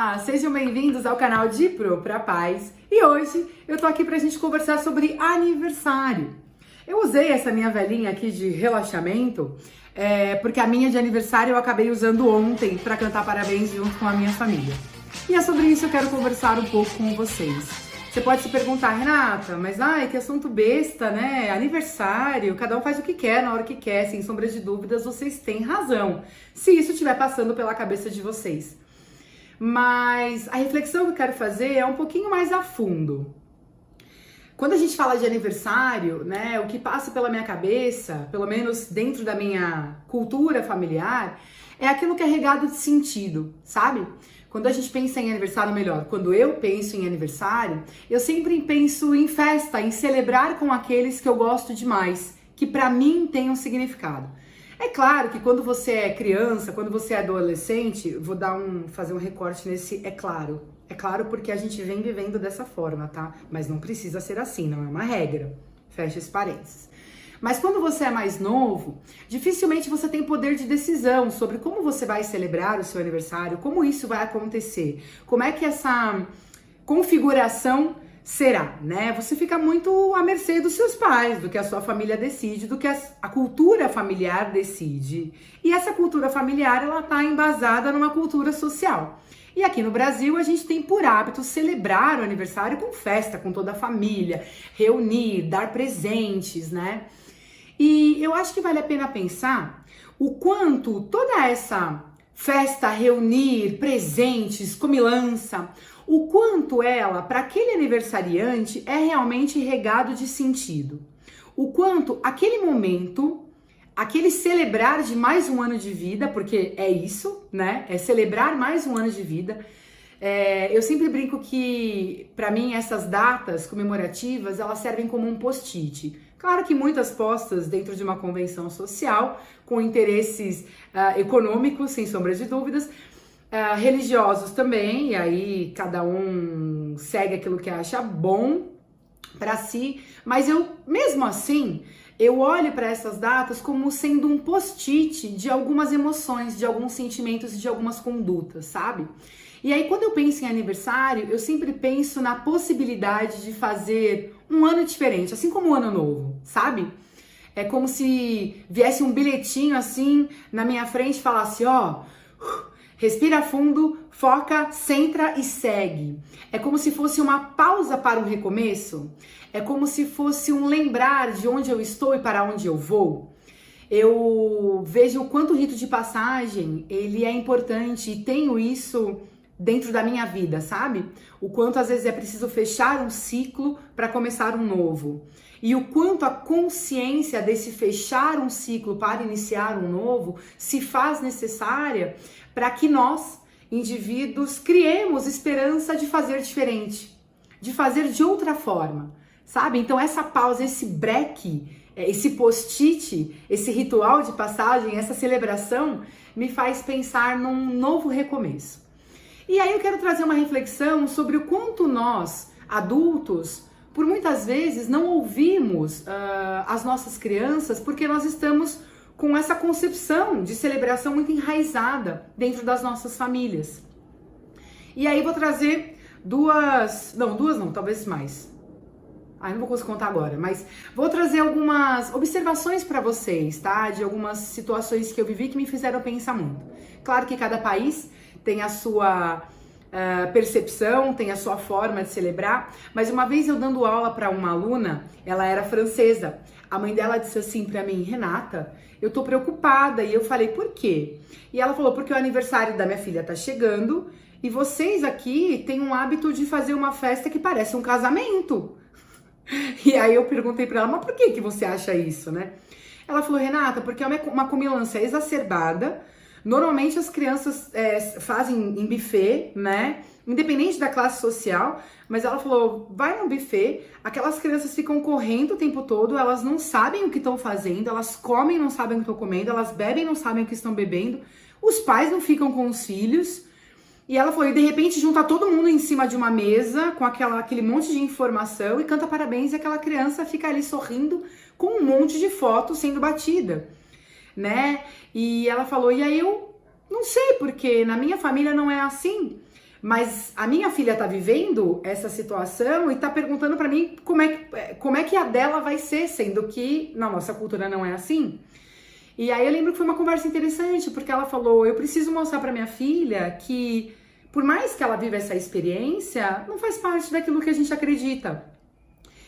Olá, sejam bem-vindos ao canal de Pro pra Paz. E hoje eu tô aqui pra gente conversar sobre aniversário. Eu usei essa minha velhinha aqui de relaxamento, porque a minha de aniversário eu acabei usando ontem pra cantar parabéns junto com a minha família. E é sobre isso que eu quero conversar um pouco com vocês. Você pode se perguntar, Renata, mas que assunto besta, né? Aniversário, cada um faz o que quer na hora que quer, sem sombra de dúvidas, vocês têm razão, se isso estiver passando pela cabeça de vocês. Mas a reflexão que eu quero fazer é um pouquinho mais a fundo. Quando a gente fala de aniversário, né, o que passa pela minha cabeça, pelo menos dentro da minha cultura familiar, é aquilo que é regado de sentido, sabe? Quando a gente pensa em aniversário, melhor, quando eu penso em aniversário, eu sempre penso em festa, em celebrar com aqueles que eu gosto demais, que pra mim tem um significado. É claro que quando você é criança, quando você é adolescente, vou fazer um recorte nesse é claro. É claro porque a gente vem vivendo dessa forma, tá? Mas não precisa ser assim, não é uma regra. Fecha esse parênteses. Mas quando você é mais novo, dificilmente você tem poder de decisão sobre como você vai celebrar o seu aniversário, como isso vai acontecer, como é que essa configuração será, né? Você fica muito à mercê dos seus pais, do que a sua família decide, do que a cultura familiar decide. E essa cultura familiar, ela tá embasada numa cultura social. E aqui no Brasil, a gente tem por hábito celebrar o aniversário com festa, com toda a família, reunir, dar presentes, né? E eu acho que vale a pena pensar o quanto toda essa festa, reunir, presentes, comilança, o quanto ela, para aquele aniversariante, é realmente regado de sentido. O quanto aquele momento, aquele celebrar de mais um ano de vida, porque é isso, né? É celebrar mais um ano de vida. Eu sempre brinco que, para mim, essas datas comemorativas, elas servem como um post-it. Claro que muitas postas dentro de uma convenção social, com interesses econômicos, sem sombra de dúvidas, religiosos também, e aí cada um segue aquilo que acha bom para si, mas mesmo assim, eu olho para essas datas como sendo um post-it de algumas emoções, de alguns sentimentos e de algumas condutas, sabe? E aí, quando eu penso em aniversário, eu sempre penso na possibilidade de fazer um ano diferente, assim como um ano novo, sabe? É como se viesse um bilhetinho assim na minha frente e falasse, respira fundo, foca, centra e segue. É como se fosse uma pausa para um recomeço. É como se fosse um lembrar de onde eu estou e para onde eu vou. Eu vejo o quanto o rito de passagem, ele é importante e tenho isso dentro da minha vida, sabe? O quanto às vezes é preciso fechar um ciclo para começar um novo. E o quanto a consciência desse fechar um ciclo para iniciar um novo se faz necessária para que nós, indivíduos, criemos esperança de fazer diferente, de fazer de outra forma, sabe? Então essa pausa, esse break, esse post-it, esse ritual de passagem, essa celebração me faz pensar num novo recomeço. E aí eu quero trazer uma reflexão sobre o quanto nós, adultos, por muitas vezes não ouvimos as nossas crianças porque nós estamos com essa concepção de celebração muito enraizada dentro das nossas famílias. E aí vou trazer duas não, talvez mais. Não vou conseguir contar agora, mas vou trazer algumas observações para vocês, tá? De algumas situações que eu vivi que me fizeram pensar muito. Claro que cada país tem a sua percepção, tem a sua forma de celebrar, mas uma vez eu dando aula para uma aluna, ela era francesa, a mãe dela disse assim para mim, Renata, eu tô preocupada, e eu falei, por quê? E ela falou, porque o aniversário da minha filha tá chegando, e vocês aqui têm um hábito de fazer uma festa que parece um casamento. E aí eu perguntei para ela, mas por que você acha isso, né? Ela falou, Renata, porque é uma comilança exacerbada. Normalmente as crianças fazem em buffet, né? Independente da classe social, mas ela falou, vai no buffet, aquelas crianças ficam correndo o tempo todo, elas não sabem o que estão fazendo, elas comem, não sabem o que estão comendo, elas bebem, não sabem o que estão bebendo, os pais não ficam com os filhos. E ela falou, e de repente junta todo mundo em cima de uma mesa com aquele monte de informação e canta parabéns e aquela criança fica ali sorrindo com um monte de fotos sendo batida, né? E ela falou, e aí eu não sei porque na minha família não é assim, Mas a minha filha tá vivendo essa situação e tá perguntando pra mim como é que a dela vai ser, sendo que na nossa cultura não é assim. E aí eu lembro que foi uma conversa interessante, porque ela falou, eu preciso mostrar pra minha filha que, por mais que ela viva essa experiência, não faz parte daquilo que a gente acredita.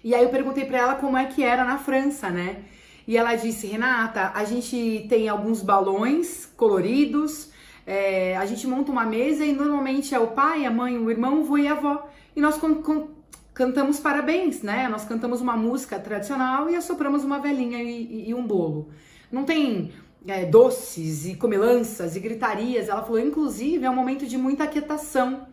E aí eu perguntei pra ela como é que era na França, né? E ela disse, Renata, a gente tem alguns balões coloridos, a gente monta uma mesa e normalmente é o pai, a mãe, o irmão, o avô e a avó. E nós cantamos parabéns, né? Nós cantamos uma música tradicional e assopramos uma velhinha e um bolo. Não tem doces e comilanças e gritarias. Ela falou, inclusive, é um momento de muita aquietação,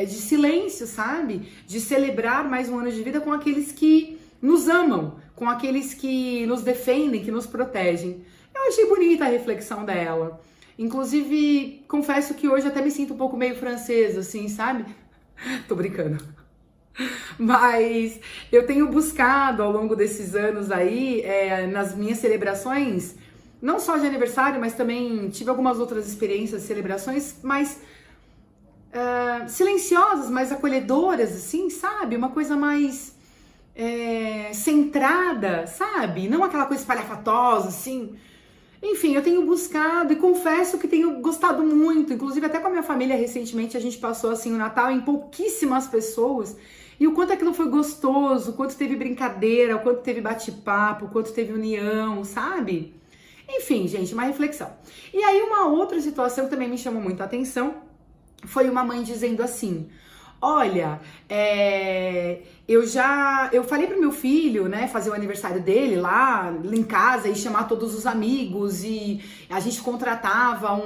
de silêncio, sabe? De celebrar mais um ano de vida com aqueles que nos amam, com aqueles que nos defendem, que nos protegem. Eu achei bonita a reflexão dela. Inclusive, confesso que hoje até me sinto um pouco meio francesa, assim, sabe? Tô brincando. Mas eu tenho buscado ao longo desses anos aí, nas minhas celebrações, não só de aniversário, mas também tive algumas outras experiências, celebrações mais silenciosas, mais acolhedoras, assim, sabe? Uma coisa mais centrada, sabe? Não aquela coisa espalhafatosa, assim. Enfim, eu tenho buscado e confesso que tenho gostado muito, inclusive até com a minha família recentemente a gente passou assim o Natal em pouquíssimas pessoas e o quanto aquilo foi gostoso, o quanto teve brincadeira, o quanto teve bate-papo, o quanto teve união, sabe? Enfim, gente, uma reflexão. E aí uma outra situação que também me chamou muito a atenção foi uma mãe dizendo assim, olha, eu falei pro meu filho, né, fazer o aniversário dele lá em casa e chamar todos os amigos e a gente contratava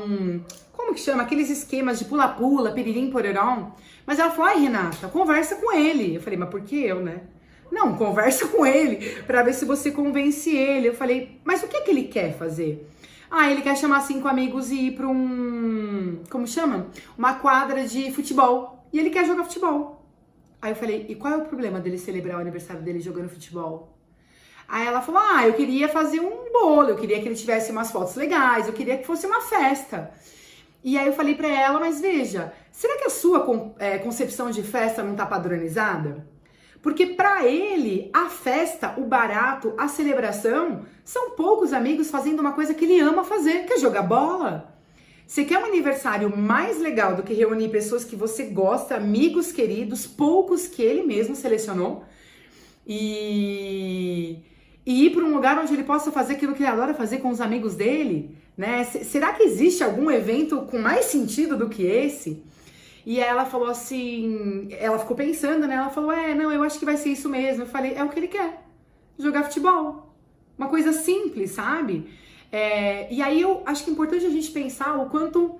como que chama? Aqueles esquemas de pula-pula, piririm, pororão. Mas ela falou, ai Renata, conversa com ele. Eu falei, mas por que eu, né? Não, conversa com ele pra ver se você convence ele. Eu falei, mas o que é que ele quer fazer? Ah, ele quer chamar 5 amigos e ir pra como chama? Uma quadra de futebol. E ele quer jogar futebol. Aí eu falei, e qual é o problema dele celebrar o aniversário dele jogando futebol? Aí ela falou, eu queria fazer um bolo, eu queria que ele tivesse umas fotos legais, eu queria que fosse uma festa. E aí eu falei pra ela, mas veja, será que a sua concepção de festa não tá padronizada? Porque pra ele, a festa, o barato, a celebração, são poucos amigos fazendo uma coisa que ele ama fazer, que é jogar bola. Você quer um aniversário mais legal do que reunir pessoas que você gosta, amigos queridos, poucos que ele mesmo selecionou, e ir para um lugar onde ele possa fazer aquilo que ele adora fazer com os amigos dele, né? Será que existe algum evento com mais sentido do que esse? E ela falou assim, ela ficou pensando, né? Ela falou, não, eu acho que vai ser isso mesmo. Eu falei, é o que ele quer, jogar futebol. Uma coisa simples, sabe? E aí eu acho que é importante a gente pensar o quanto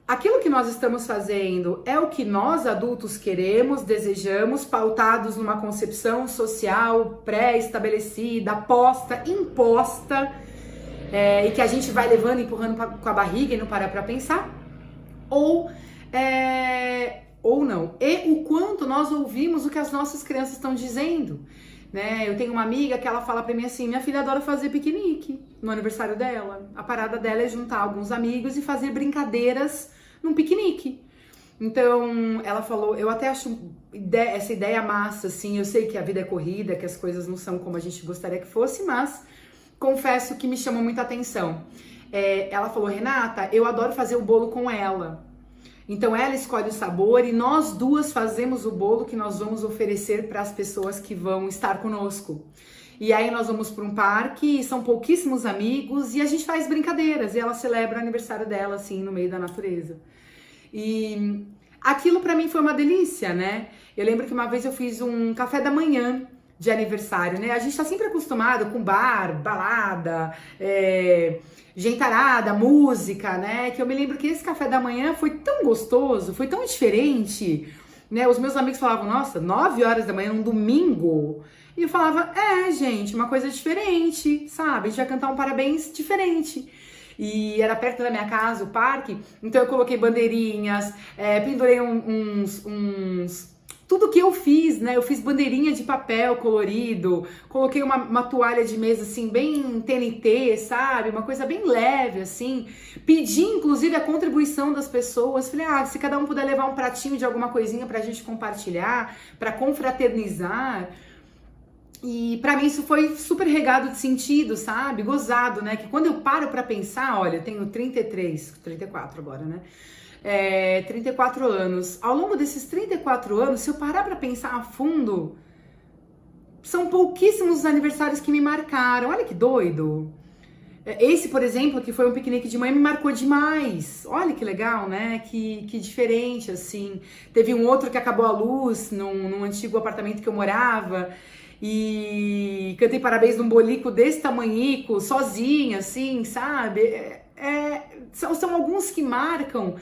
aquilo que nós estamos fazendo é o que nós adultos queremos, desejamos, pautados numa concepção social pré-estabelecida, imposta, e que a gente vai levando, empurrando com a barriga e não para pra pensar, ou não. E o quanto nós ouvimos o que as nossas crianças estão dizendo. Né? Eu tenho uma amiga que ela fala pra mim assim, minha filha adora fazer piquenique no aniversário dela. A parada dela é juntar alguns amigos e fazer brincadeiras num piquenique. Então, ela falou, eu até acho essa ideia massa, assim, eu sei que a vida é corrida, que as coisas não são como a gente gostaria que fosse, mas confesso que me chamou muita atenção. Ela falou, Renata, eu adoro fazer o bolo com ela. Então ela escolhe o sabor e nós duas fazemos o bolo que nós vamos oferecer para as pessoas que vão estar conosco. E aí nós vamos para um parque, são pouquíssimos amigos e a gente faz brincadeiras. E ela celebra o aniversário dela, assim, no meio da natureza. E aquilo para mim foi uma delícia, né? Eu lembro que uma vez eu fiz um café da manhã de aniversário, né? A gente tá sempre acostumado com bar, balada, gentarada, música, né? Que eu me lembro que esse café da manhã foi tão gostoso, foi tão diferente, né? Os meus amigos falavam, nossa, 9 horas da manhã, um domingo. E eu falava, gente, uma coisa diferente, sabe? A gente vai cantar um parabéns diferente. E era perto da minha casa, o parque, então eu coloquei bandeirinhas, pendurei uns tudo que eu fiz, né? Eu fiz bandeirinha de papel colorido, coloquei uma toalha de mesa assim, bem TNT, sabe? Uma coisa bem leve, assim. Pedi, inclusive, a contribuição das pessoas. Falei, se cada um puder levar um pratinho de alguma coisinha pra gente compartilhar, pra confraternizar. E pra mim isso foi super regado de sentido, sabe? Gozado, né? Que quando eu paro pra pensar, olha, eu tenho 34 agora, né? 34 anos. Ao longo desses 34 anos, se eu parar pra pensar a fundo, são pouquíssimos os aniversários que me marcaram. Olha que doido. Esse, por exemplo, que foi um piquenique de manhã, me marcou demais. Olha que legal, né? Que diferente, assim. Teve um outro que acabou a luz num antigo apartamento que eu morava. E cantei parabéns num bolico desse tamanhico, sozinha, assim, sabe? São alguns que marcam.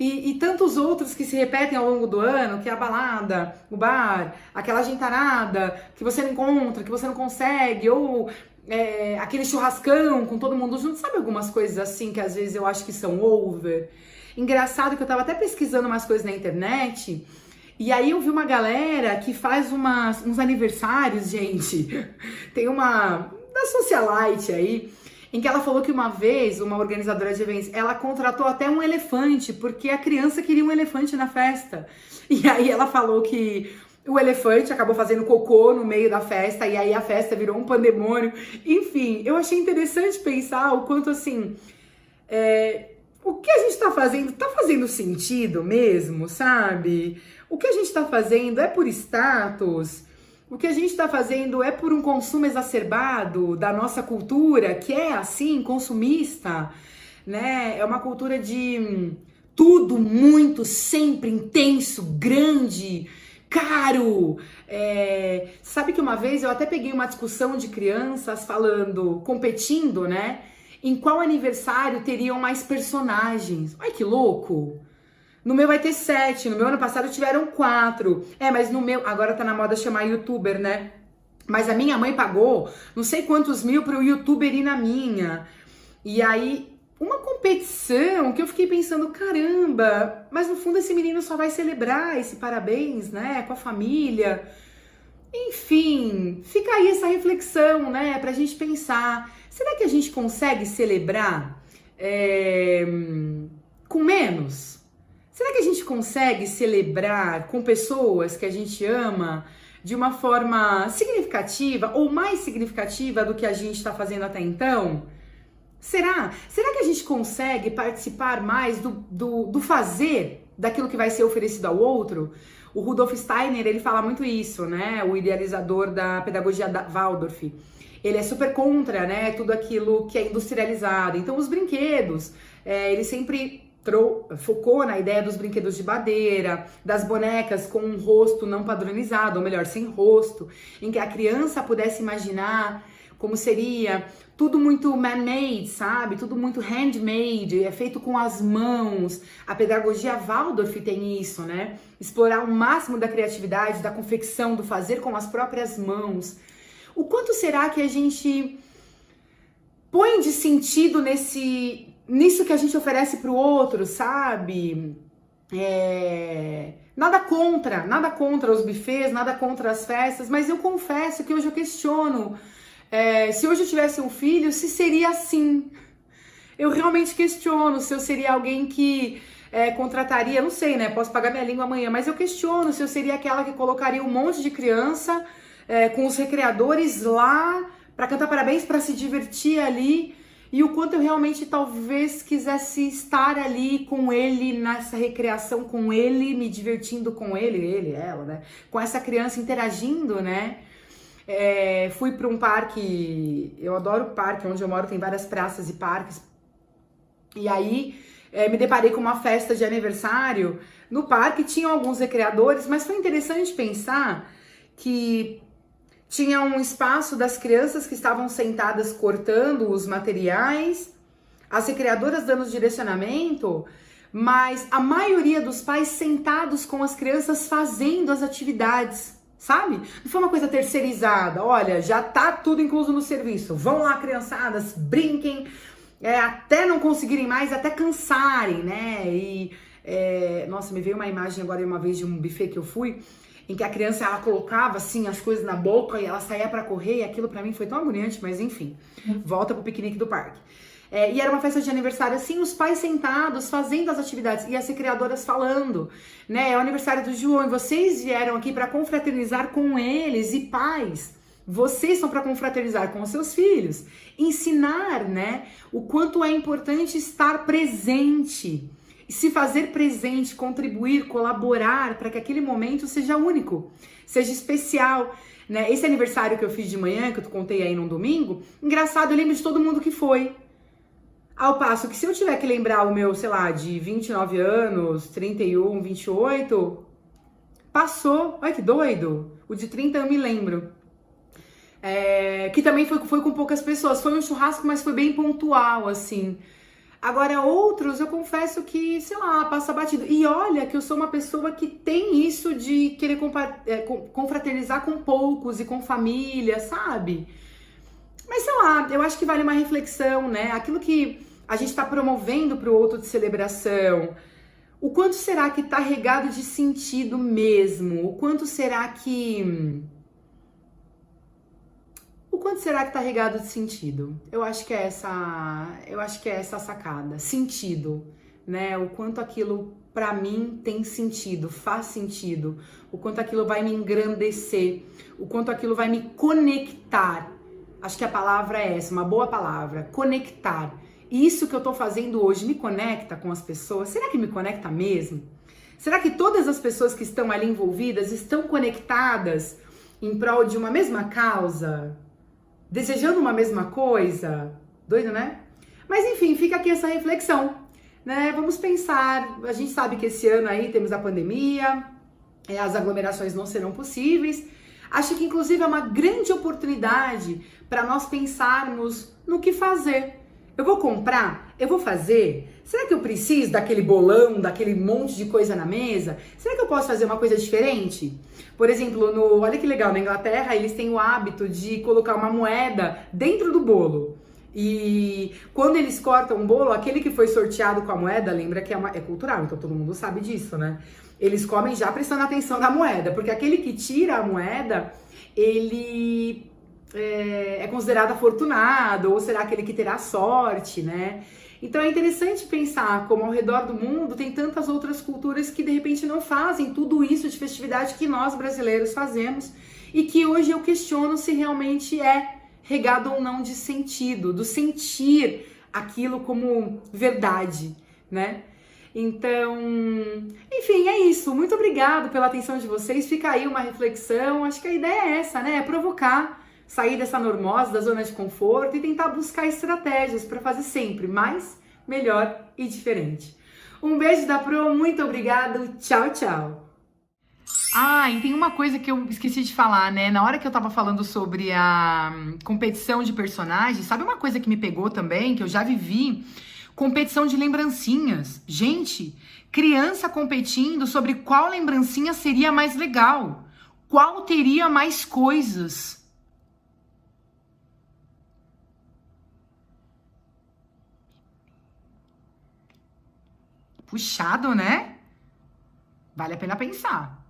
E tantos outros que se repetem ao longo do ano, que é a balada, o bar, aquela gentarada que você não encontra, que você não consegue, ou aquele churrascão com todo mundo junto, sabe algumas coisas assim que às vezes eu acho que são over. Engraçado que eu tava até pesquisando umas coisas na internet, e aí eu vi uma galera que faz uns aniversários, gente, tem uma da socialite aí, em que ela falou que uma vez, uma organizadora de eventos, ela contratou até um elefante, porque a criança queria um elefante na festa. E aí ela falou que o elefante acabou fazendo cocô no meio da festa, e aí a festa virou um pandemônio. Enfim, eu achei interessante pensar o quanto, assim, o que a gente tá fazendo sentido mesmo, sabe? O que a gente tá fazendo é por status. O que a gente está fazendo é por um consumo exacerbado da nossa cultura, que é assim, consumista, né? É uma cultura de tudo muito, sempre intenso, grande, caro. Sabe que uma vez eu até peguei uma discussão de crianças competindo, né? Em qual aniversário teriam mais personagens. Ai, que louco! No meu vai ter 7, no meu ano passado tiveram 4. Mas no meu, agora tá na moda chamar youtuber, né? Mas a minha mãe pagou não sei quantos mil pro youtuber ir na minha. E aí, uma competição que eu fiquei pensando, caramba, mas no fundo esse menino só vai celebrar esse parabéns, né? Com a família. Enfim, fica aí essa reflexão, né? Pra gente pensar, será que a gente consegue celebrar com menos? Será que a gente consegue celebrar com pessoas que a gente ama de uma forma significativa ou mais significativa do que a gente está fazendo até então? Será? Será que a gente consegue participar mais do fazer daquilo que vai ser oferecido ao outro? O Rudolf Steiner, ele fala muito isso, né? O idealizador da pedagogia Waldorf. Ele é super contra, né? Tudo aquilo que é industrializado. Então, os brinquedos, ele sempre focou na ideia dos brinquedos de madeira, das bonecas com um rosto não padronizado, ou melhor, sem rosto, em que a criança pudesse imaginar como seria tudo muito man-made, sabe? Tudo muito handmade, é feito com as mãos. A pedagogia Waldorf tem isso, né? Explorar o máximo da criatividade, da confecção, do fazer com as próprias mãos. O quanto será que a gente põe de sentido nisso que a gente oferece pro outro, sabe? Nada contra os buffets, nada contra as festas, mas eu confesso que hoje eu questiono se hoje eu tivesse um filho, se seria assim. Eu realmente questiono se eu seria alguém que contrataria, não sei, né? Posso pagar minha língua amanhã, mas eu questiono se eu seria aquela que colocaria um monte de criança com os recreadores lá para cantar parabéns, para se divertir ali. E o quanto eu realmente talvez quisesse estar ali com ele, nessa recreação com ele, me divertindo com ele, ela, né? Com essa criança interagindo, né? Fui para um parque, eu adoro parque, onde eu moro tem várias praças e parques. E aí me deparei com uma festa de aniversário no parque, tinham alguns recreadores, mas foi interessante pensar que tinha um espaço das crianças que estavam sentadas cortando os materiais, as recreadoras dando direcionamento, mas a maioria dos pais sentados com as crianças fazendo as atividades, sabe? Não foi uma coisa terceirizada, olha, já tá tudo incluso no serviço, vão lá criançadas, brinquem, até não conseguirem mais, até cansarem, né? E, nossa, me veio uma imagem agora uma vez de um buffet que eu fui, em que a criança ela colocava assim as coisas na boca e ela saía pra correr, e aquilo pra mim foi tão agoniante, mas enfim, volta pro piquenique do parque. E era uma festa de aniversário, assim, os pais sentados, fazendo as atividades, e as criadoras falando, né? É o aniversário do João, e vocês vieram aqui para confraternizar com eles, e pais, vocês estão para confraternizar com os seus filhos. Ensinar, né? O quanto é importante estar presente, se fazer presente, contribuir, colaborar, para que aquele momento seja único, seja especial, né? Esse aniversário que eu fiz de manhã, que eu contei aí num domingo, engraçado, eu lembro de todo mundo que foi. Ao passo que se eu tiver que lembrar o meu, sei lá, de 29 anos, 31, 28, passou. Olha que doido. O de 30 eu me lembro. Que também foi com poucas pessoas. Foi um churrasco, mas foi bem pontual, assim. Agora, outros, eu confesso que, sei lá, passa batido. E olha que eu sou uma pessoa que tem isso de querer confraternizar com poucos e com família, sabe? Mas sei lá, eu acho que vale uma reflexão, né? Aquilo que a gente está promovendo para o outro de celebração, o quanto será que está regado de sentido mesmo? O quanto será que está regado de sentido? Eu acho que é essa a sacada, sentido, né? O quanto aquilo para mim tem sentido, faz sentido, o quanto aquilo vai me engrandecer, o quanto aquilo vai me conectar. Acho que a palavra é essa, uma boa palavra, conectar. Isso que eu tô fazendo hoje me conecta com as pessoas? Será que me conecta mesmo? Será que todas as pessoas que estão ali envolvidas estão conectadas em prol de uma mesma causa? Desejando uma mesma coisa? Doido, né? Mas enfim, fica aqui essa reflexão, né? Vamos pensar, a gente sabe que esse ano aí temos a pandemia, as aglomerações não serão possíveis. Acho que inclusive é uma grande oportunidade para nós pensarmos no que fazer. Eu vou comprar? Eu vou fazer? Será que eu preciso daquele bolão, daquele monte de coisa na mesa? Será que eu posso fazer uma coisa diferente? Por exemplo, olha que legal, na Inglaterra eles têm o hábito de colocar uma moeda dentro do bolo. E quando eles cortam o bolo, aquele que foi sorteado com a moeda, lembra que é cultural, então todo mundo sabe disso, né? Eles comem já prestando atenção na moeda, porque aquele que tira a moeda, ele é considerado afortunado, ou será aquele que terá sorte, né? Então é interessante pensar como ao redor do mundo tem tantas outras culturas que de repente não fazem tudo isso de festividade que nós brasileiros fazemos e que hoje eu questiono se realmente é regado ou não de sentido, do sentir aquilo como verdade, né? Então, enfim, é isso. Muito obrigado pela atenção de vocês. Fica aí uma reflexão. Acho que a ideia é essa, né? É provocar, sair dessa normose, da zona de conforto e tentar buscar estratégias para fazer sempre mais, melhor e diferente. Um beijo da Pro, muito obrigado. Tchau, tchau. Ah, e tem uma coisa que eu esqueci de falar, né? Na hora que eu tava falando sobre a competição de personagens, sabe uma coisa que me pegou também, que eu já vivi? Competição de lembrancinhas. Gente, criança competindo sobre qual lembrancinha seria mais legal, qual teria mais coisas. Puxado, né? Vale a pena pensar.